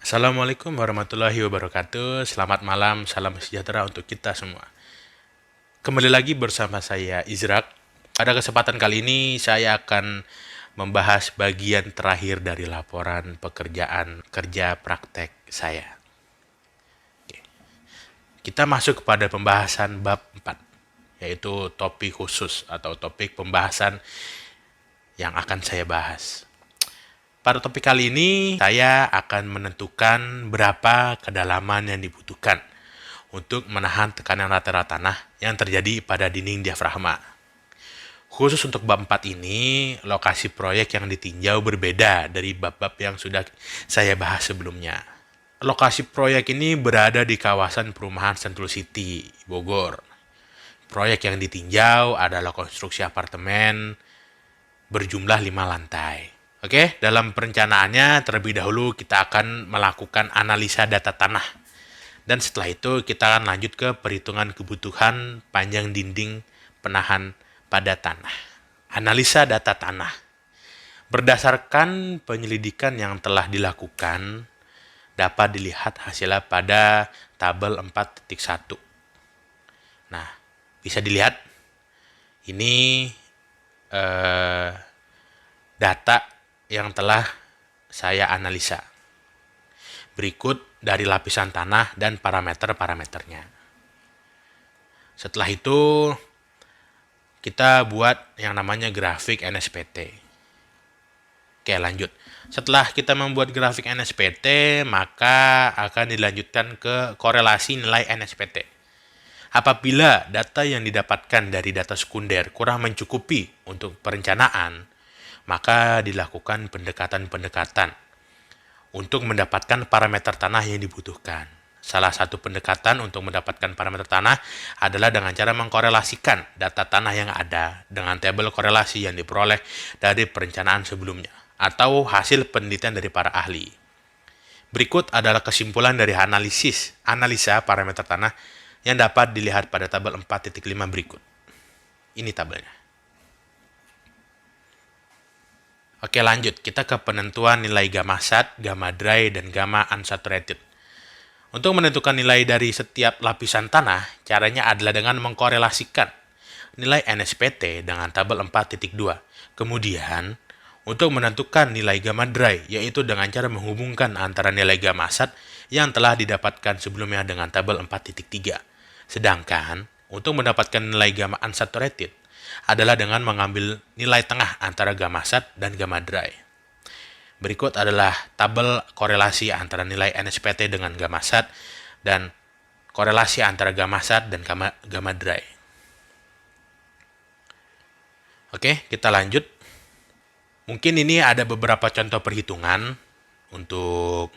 Assalamualaikum warahmatullahi wabarakatuh. Selamat malam, salam sejahtera untuk kita semua. Kembali lagi bersama saya Izrak. Pada kesempatan kali ini saya akan membahas bagian terakhir dari laporan pekerjaan kerja praktek saya. Kita masuk kepada pembahasan bab 4, yaitu topik khusus atau topik pembahasan yang akan saya bahas. Pada topik kali ini, saya akan menentukan berapa kedalaman yang dibutuhkan untuk menahan tekanan rata-rata tanah yang terjadi pada dinding diafragma. Khusus untuk bab 4 ini, lokasi proyek yang ditinjau berbeda dari bab-bab yang sudah saya bahas sebelumnya. Lokasi proyek ini berada di kawasan perumahan Sentul City, Bogor. Proyek yang ditinjau adalah konstruksi apartemen berjumlah 5 lantai. Oke, dalam perencanaannya terlebih dahulu kita akan melakukan analisa data tanah. Dan setelah itu kita akan lanjut ke perhitungan kebutuhan panjang dinding penahan pada tanah. Analisa data tanah. Berdasarkan penyelidikan yang telah dilakukan, dapat dilihat hasilnya pada tabel 4.1. Nah, bisa dilihat ini data yang telah saya analisa. Berikut dari lapisan tanah dan parameter-parameternya. Setelah itu, kita buat yang namanya grafik NSPT. Oke, lanjut. Setelah kita membuat grafik NSPT, maka akan dilanjutkan ke korelasi nilai NSPT. Apabila data yang didapatkan dari data sekunder kurang mencukupi untuk perencanaan, maka dilakukan pendekatan-pendekatan untuk mendapatkan parameter tanah yang dibutuhkan. Salah satu pendekatan untuk mendapatkan parameter tanah adalah dengan cara mengkorelasikan data tanah yang ada dengan tabel korelasi yang diperoleh dari perencanaan sebelumnya atau hasil penelitian dari para ahli. Berikut adalah kesimpulan dari analisa parameter tanah yang dapat dilihat pada tabel 4.5 berikut. Ini tabelnya. Oke, lanjut. Kita ke penentuan nilai gamma sat, gamma dry, dan gamma unsaturated. Untuk menentukan nilai dari setiap lapisan tanah, caranya adalah dengan mengkorelasikan nilai NSPT dengan tabel 4.2. Kemudian, untuk menentukan nilai gamma dry, yaitu dengan cara menghubungkan antara nilai gamma sat yang telah didapatkan sebelumnya dengan tabel 4.3. Sedangkan, untuk mendapatkan nilai gamma unsaturated, adalah dengan mengambil nilai tengah antara gamma sat dan gamma dry. Berikut adalah tabel korelasi antara nilai NSPT dengan gamma sat dan korelasi antara gamma sat dan gamma dry. Oke, kita lanjut. Mungkin ini ada beberapa contoh perhitungan untuk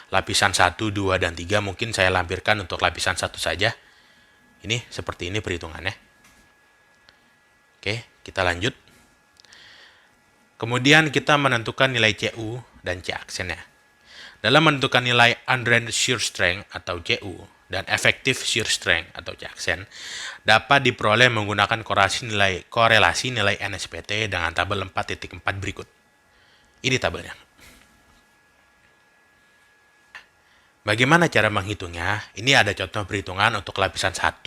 lapisan 1, 2, dan 3. Mungkin saya lampirkan untuk lapisan 1 saja. Ini seperti ini perhitungannya. Oke, kita lanjut. Kemudian kita menentukan nilai CU dan C aksennya. Dalam menentukan nilai undrained shear strength atau CU dan effective shear strength atau C aksen dapat diperoleh menggunakan korelasi nilai NSPT dengan tabel 4.4 berikut. Ini tabelnya. Bagaimana cara menghitungnya? Ini ada contoh perhitungan untuk lapisan 1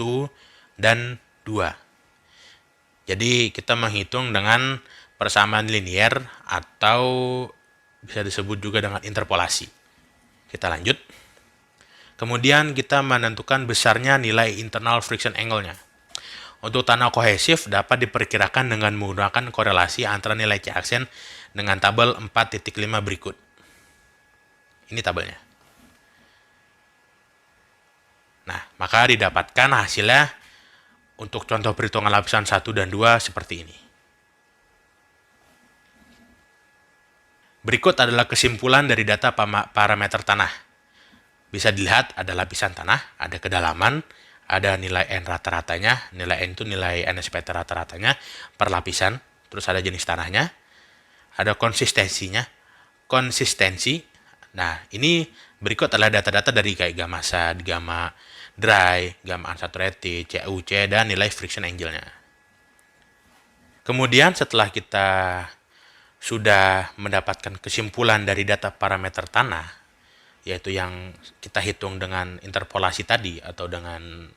dan 2. Jadi kita menghitung dengan persamaan linier atau bisa disebut juga dengan interpolasi. Kita lanjut. Kemudian kita menentukan besarnya nilai internal friction angle-nya. Untuk tanah kohesif dapat diperkirakan dengan menggunakan korelasi antara nilai C aksen dengan tabel 4.5 berikut. Ini tabelnya. Nah, maka didapatkan hasilnya untuk contoh perhitungan lapisan 1 dan 2 seperti ini. Berikut adalah kesimpulan dari data parameter tanah. Bisa dilihat ada lapisan tanah, ada kedalaman, ada nilai N rata-ratanya, nilai N itu nilai NSPT rata-ratanya per lapisan, terus ada jenis tanahnya, ada konsistensi. Nah, ini berikut adalah data-data dari kayak gamma sat, gamma dry, gamma unsaturated, CUC, dan nilai friction angle-nya. Kemudian setelah kita sudah mendapatkan kesimpulan dari data parameter tanah, yaitu yang kita hitung dengan interpolasi tadi atau dengan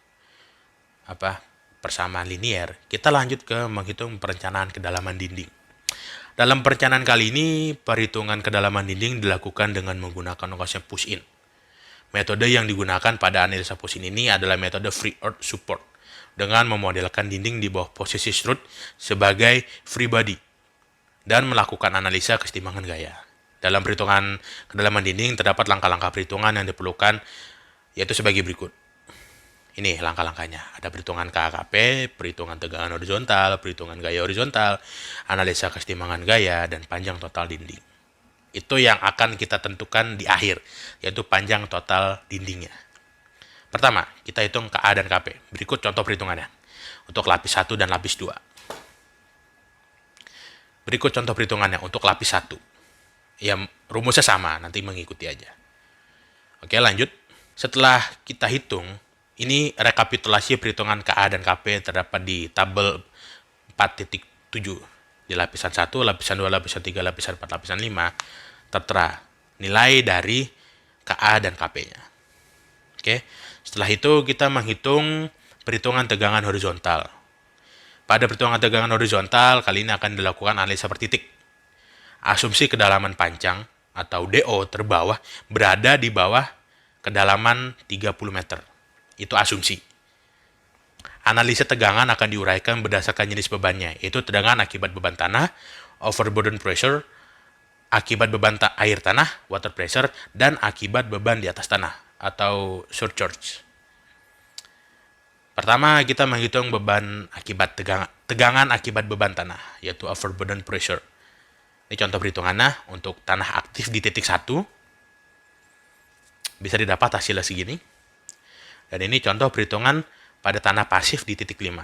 persamaan linier, kita lanjut ke menghitung perencanaan kedalaman dinding. Dalam perencanaan kali ini, perhitungan kedalaman dinding dilakukan dengan menggunakan konsep push-in. Metode yang digunakan pada analisa push-in ini adalah metode free earth support, dengan memodelkan dinding di bawah posisi strut sebagai free body, dan melakukan analisa kesetimbangan gaya. Dalam perhitungan kedalaman dinding, terdapat langkah-langkah perhitungan yang diperlukan, yaitu sebagai berikut. Ini langkah-langkahnya. Ada perhitungan KKP, perhitungan tegangan horizontal, perhitungan gaya horizontal, analisa kesetimbangan gaya, dan panjang total dinding. Itu yang akan kita tentukan di akhir, yaitu panjang total dindingnya. Pertama, kita hitung KA dan KP. Berikut contoh perhitungannya untuk lapis 1 dan lapis 2. Berikut contoh perhitungannya untuk lapis 1. Ya, rumusnya sama, nanti mengikuti aja. Oke, lanjut. Setelah kita hitung, ini rekapitulasi perhitungan KA dan KP terdapat di tabel 4.7. Di lapisan 1, lapisan 2, lapisan 3, lapisan 4, lapisan 5, tertera nilai dari KA dan KP-nya. Oke, setelah itu kita menghitung perhitungan tegangan horizontal. Pada perhitungan tegangan horizontal, kali ini akan dilakukan analisa per titik. Asumsi kedalaman panjang atau DO terbawah berada di bawah kedalaman 30 meter. Itu asumsi. Analisa tegangan akan diuraikan berdasarkan jenis bebannya, yaitu tegangan akibat beban tanah, overburden pressure, akibat beban air tanah, water pressure, dan akibat beban di atas tanah, atau surcharge. Pertama, kita menghitung beban akibat tegangan akibat beban tanah, yaitu overburden pressure. Ini contoh perhitungannya untuk tanah aktif di titik 1. Bisa didapat hasilnya segini. Dan ini contoh perhitungan pada tanah pasif di titik 5.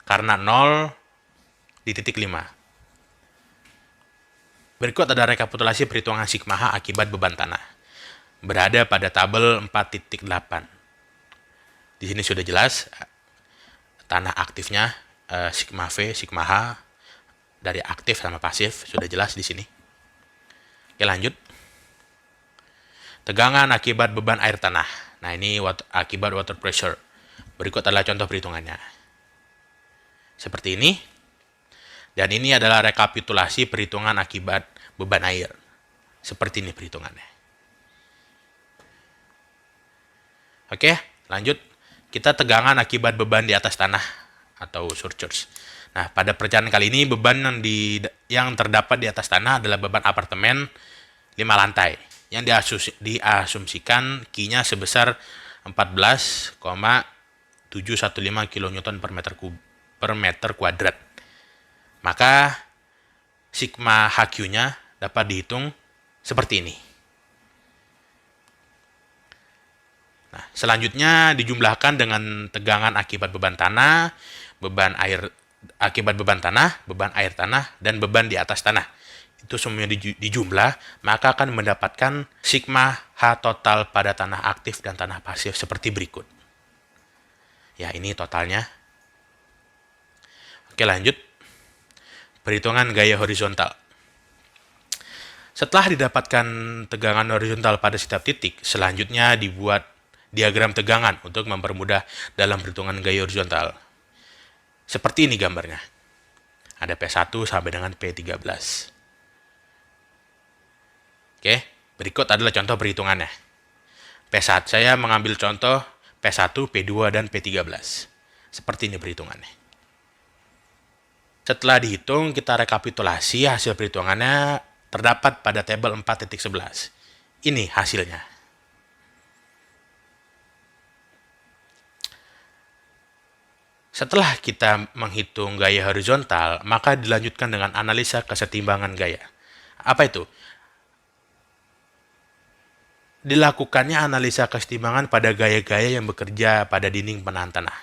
Karena 0 di titik 5. Berikut ada rekapitulasi perhitungan sigma H akibat beban tanah. Berada pada tabel 4.8. Di sini sudah jelas tanah aktifnya sigma V, sigma H dari aktif sama pasif sudah jelas di sini. Oke, lanjut. Tegangan akibat beban air tanah. Nah, ini akibat water pressure. Berikut adalah contoh perhitungannya. Seperti ini. Dan ini adalah rekapitulasi perhitungan akibat beban air. Seperti ini perhitungannya. Oke, lanjut. Kita tegangan akibat beban di atas tanah atau surcharge. Nah, pada perjalanan kali ini beban yang terdapat di atas tanah adalah beban apartemen 5 lantai yang diasumsikan Q-nya sebesar 14,715 kN per meter kuadrat. Maka sigma HQ-nya dapat dihitung seperti ini. Nah, selanjutnya dijumlahkan dengan tegangan akibat beban tanah, beban air akibat beban tanah, beban air tanah, dan beban di atas tanah. Itu semuanya dijumlah, maka akan mendapatkan sigma H total pada tanah aktif dan tanah pasif seperti berikut. Ya, ini totalnya. Oke, lanjut. Perhitungan gaya horizontal. Setelah didapatkan tegangan horizontal pada setiap titik, selanjutnya dibuat diagram tegangan untuk mempermudah dalam perhitungan gaya horizontal. Seperti ini gambarnya. Ada P1 sampai dengan P13. Oke, berikut adalah contoh perhitungannya. P1, saya mengambil contoh P1, P2, dan P13. Seperti ini perhitungannya. Setelah dihitung, kita rekapitulasi hasil perhitungannya terdapat pada tabel 4.11. Ini hasilnya. Setelah kita menghitung gaya horizontal, maka dilanjutkan dengan analisa kesetimbangan gaya. Apa itu? Dilakukannya analisa kesetimbangan pada gaya-gaya yang bekerja pada dinding penahan tanah.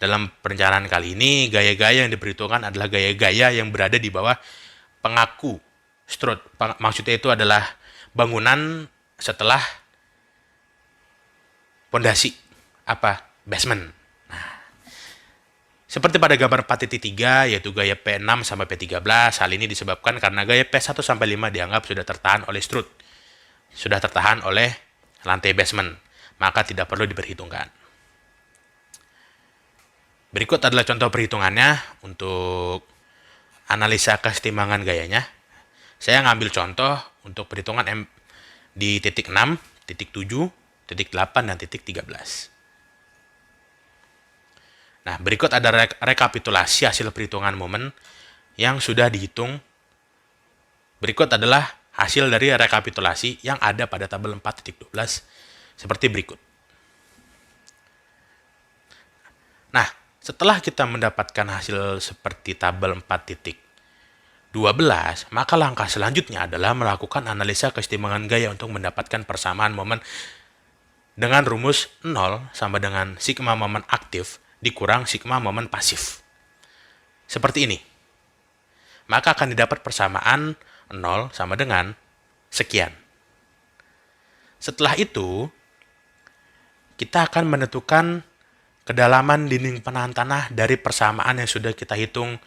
Dalam perencanaan kali ini, gaya-gaya yang diperhitungkan adalah gaya-gaya yang berada di bawah pengaku strut. Maksudnya itu adalah bangunan setelah pondasi. Basement. Nah, seperti pada gambar 4.3, yaitu gaya P6 sampai P13, hal ini disebabkan karena gaya P1 sampai 5 dianggap sudah tertahan oleh strut. sudah tertahan oleh lantai basement, maka tidak perlu diperhitungkan. Berikut adalah contoh perhitungannya untuk analisa kesetimbangan gayanya. Saya ngambil contoh untuk perhitungan di titik 6, titik 7, titik 8, dan titik 13. Nah, berikut ada rekapitulasi hasil perhitungan momen yang sudah dihitung. Berikut adalah hasil dari rekapitulasi yang ada pada tabel 4.12 seperti berikut. Nah, setelah kita mendapatkan hasil seperti tabel 4.12, maka langkah selanjutnya adalah melakukan analisa kesetimbangan gaya untuk mendapatkan persamaan momen dengan rumus 0 sama dengan sigma momen aktif dikurang sigma momen pasif. Seperti ini. Maka akan didapat persamaan 0 sama dengan sekian. Setelah itu, kita akan menentukan kedalaman dinding penahan tanah dari persamaan yang sudah kita hitung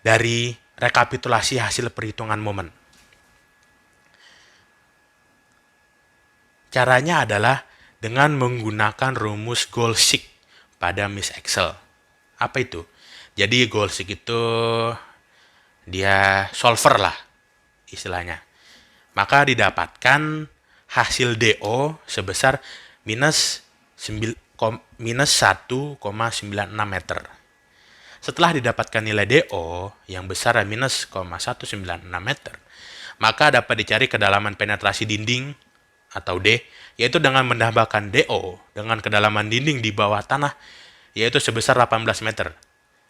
dari rekapitulasi hasil perhitungan momen. Caranya adalah dengan menggunakan rumus Goldschik pada Miss Excel. Apa itu? Jadi Goldschik itu dia solver lah istilahnya. Maka didapatkan hasil DO sebesar minus 1,96 meter. Setelah didapatkan nilai DO yang besar minus 1,196 meter, maka dapat dicari kedalaman penetrasi dinding atau D, yaitu dengan menambahkan DO dengan kedalaman dinding di bawah tanah, yaitu sebesar 18 meter.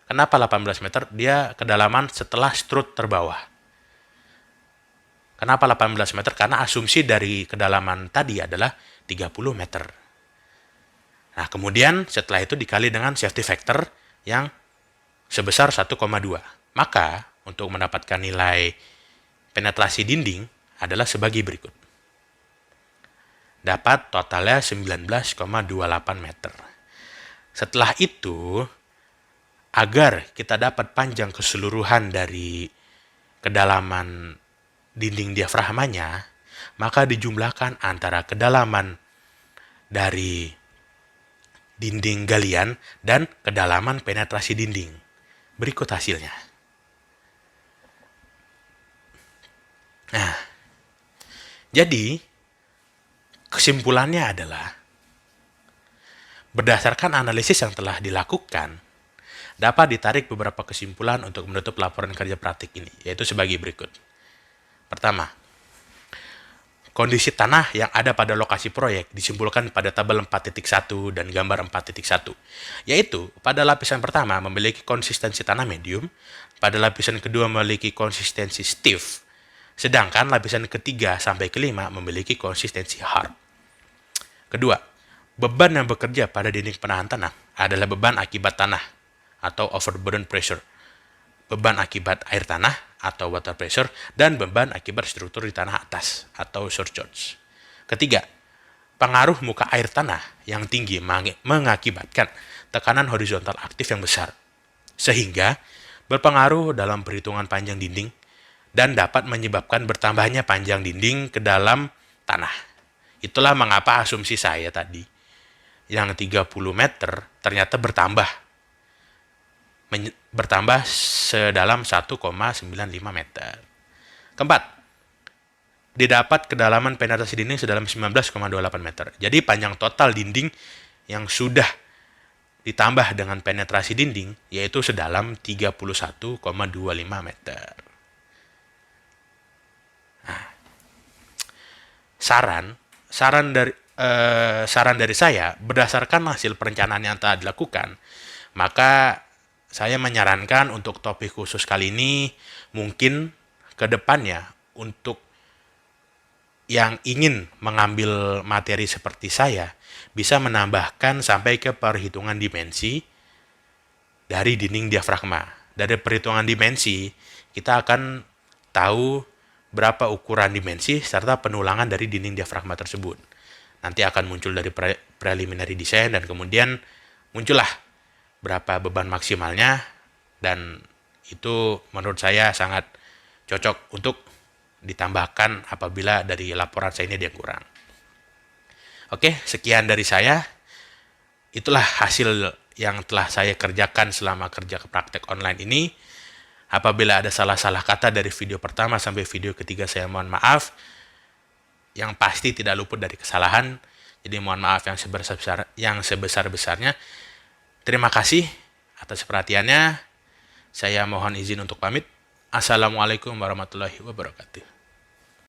Kenapa 18 meter? Dia kedalaman setelah strut terbawah. Kenapa 18 meter? Karena asumsi dari kedalaman tadi adalah 30 meter. Nah, kemudian setelah itu dikali dengan safety factor yang sebesar 1,2. Maka, untuk mendapatkan nilai penetrasi dinding adalah sebagai berikut. Dapat totalnya 19,28 meter. Setelah itu, agar kita dapat panjang keseluruhan dari kedalaman dinding diafragmanya, maka dijumlahkan antara kedalaman dari dinding galian dan kedalaman penetrasi dinding. Berikut hasilnya. Nah, jadi kesimpulannya adalah berdasarkan analisis yang telah dilakukan, dapat ditarik beberapa kesimpulan untuk menutup laporan kerja praktik ini, yaitu sebagai berikut. Pertama, kondisi tanah yang ada pada lokasi proyek disimpulkan pada tabel 4.1 dan gambar 4.1, yaitu pada lapisan pertama memiliki konsistensi tanah medium, pada lapisan kedua memiliki konsistensi stiff, sedangkan lapisan ketiga sampai kelima memiliki konsistensi hard. Kedua, beban yang bekerja pada dinding penahan tanah adalah beban akibat tanah atau overburden pressure, beban akibat air tanah atau water pressure, dan beban akibat struktur di tanah atas atau surcharge. Ketiga, pengaruh muka air tanah yang tinggi mengakibatkan tekanan horizontal aktif yang besar, sehingga berpengaruh dalam perhitungan panjang dinding dan dapat menyebabkan bertambahnya panjang dinding ke dalam tanah. Itulah mengapa asumsi saya tadi, yang 30 meter ternyata bertambah sedalam 1,95 meter. Keempat, didapat kedalaman penetrasi dinding sedalam 19,28 meter. Jadi panjang total dinding yang sudah ditambah dengan penetrasi dinding yaitu sedalam 31,25 meter. Nah, saran dari saya, berdasarkan hasil perencanaan yang telah dilakukan, maka saya menyarankan untuk topik khusus kali ini mungkin ke depannya untuk yang ingin mengambil materi seperti saya bisa menambahkan sampai ke perhitungan dimensi dari dinding diafragma. Dari perhitungan dimensi, kita akan tahu berapa ukuran dimensi serta penulangan dari dinding diafragma tersebut. Nanti akan muncul dari preliminary design dan kemudian muncullah berapa beban maksimalnya, dan itu menurut saya sangat cocok untuk ditambahkan apabila dari laporan saya ini ada yang kurang. Oke, sekian dari saya. Itulah hasil yang telah saya kerjakan selama kerja ke praktek online ini. Apabila ada salah-salah kata dari video pertama sampai video ketiga, saya mohon maaf. Yang pasti tidak luput dari kesalahan. Jadi mohon maaf yang sebesar-besarnya. Terima kasih atas perhatiannya. Saya mohon izin untuk pamit. Assalamualaikum warahmatullahi wabarakatuh.